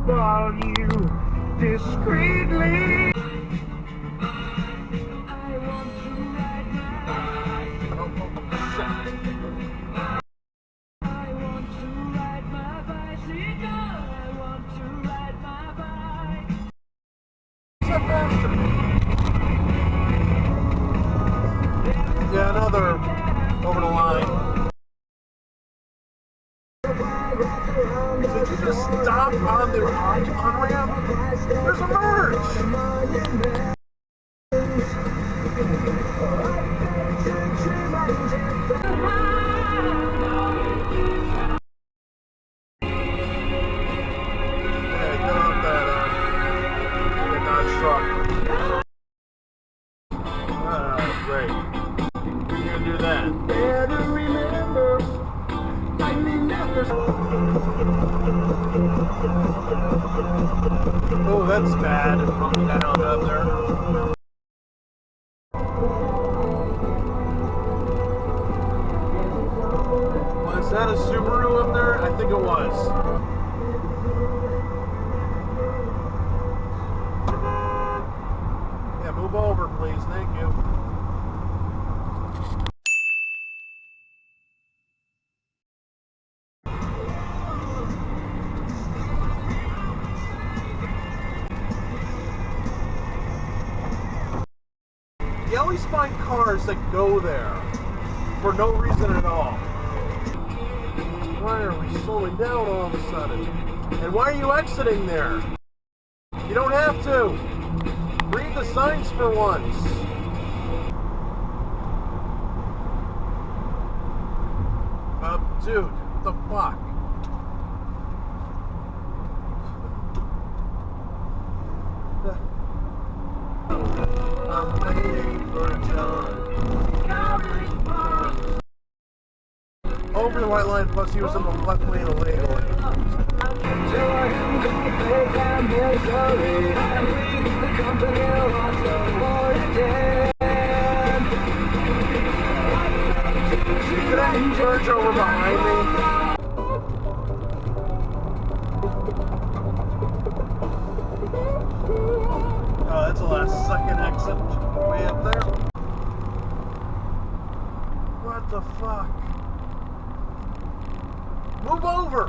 while you discreetly. Yeah, another over the line. Did you just stop on the on-ramp? There's a merge! Yeah, get off that Dodge truck. Great. You're gonna do that. Oh, that's bad. Bumping that on up there. Was that a Subaru up there? I think it was. Yeah, move over, please. Thank you. You always find cars that go there for no reason at all. Why are we slowing down all of a sudden? And why are you exiting there? You don't have to. Read the signs for once. Dude, what the fuck? I'm waiting for John. Over the white line, plus he was in the left lane illegally. Could I merge over behind me? Oh, that's the last second exit way up there. What the fuck? Move over!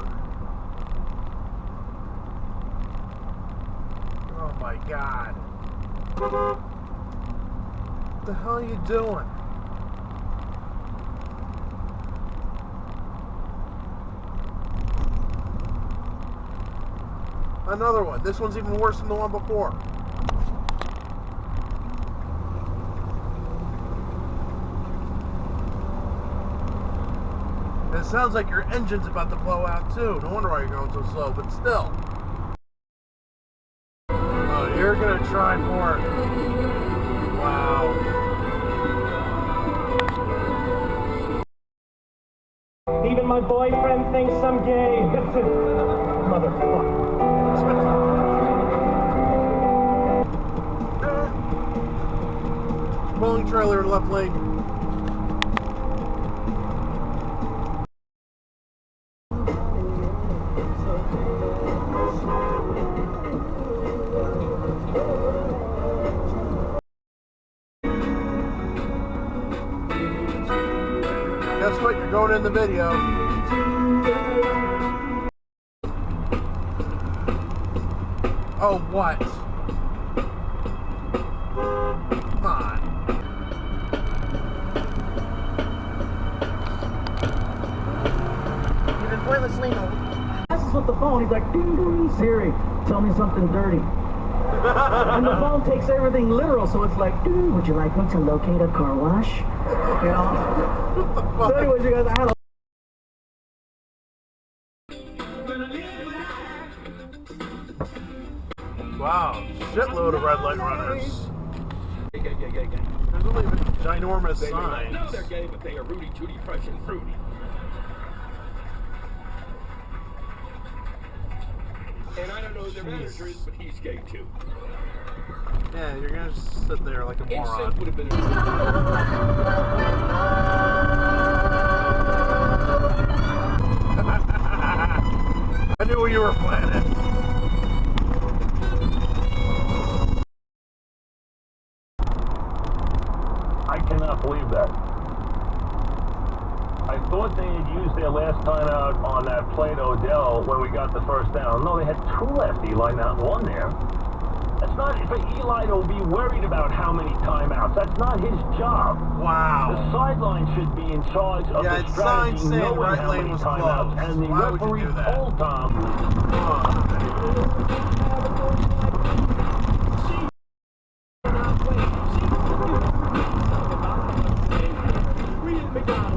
Oh my god. What the hell are you doing? Another one. This one's even worse than the one before. It sounds like your engine's about to blow out too. No wonder why you're going so slow, but still. Oh, you're gonna try for it. Wow. Even my boyfriend thinks I'm gay. Motherfucker. Rolling trailer in left lane. Guess what? You're going in the video. Oh, what? Come on. You've been pointlessly Messes with the phone. He's like, ding ding, Siri, tell me something dirty. And the phone takes everything literal, so it's like, would you like me to locate a car wash? You know? So anyways, you guys, I had a wow, shitload of red light runners. There's only ginormous signs. No, they're gay, but they are Rudy, Judy, fresh, and fruity. And I don't know who their manager is, but he's gay too. Yeah, you're gonna just sit there like a moron. Would have been I knew what you were planning. I cannot believe that. I thought they had used their last time out on that plate Odell when we got the first down. No, they had two left, Eli, not one there. That's not, for Eli to be worried about how many timeouts. That's not his job. Wow. The sideline should be in charge of the strategy, knowing right how many lane was timeouts. closed. And the Why would you referee do that? told Tom.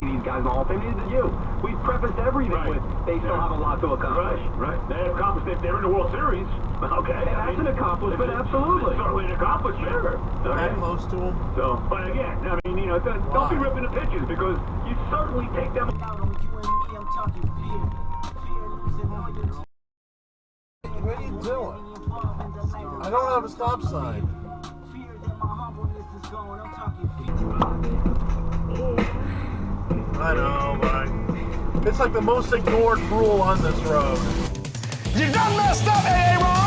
These guys in the Hall of Fame, neither do you. We've prefaced everything with they still have a lot to accomplish. Right. They accomplished it. They're in the World Series. Okay. That's an accomplishment, absolutely. Certainly an accomplishment. Sure. Right close to him. So, but again, I mean, you know, don't be ripping the pitches because you certainly take them. What are you doing? I don't have a stop sign. I know, but it's like the most ignored rule on this road. You done messed up, Airmont!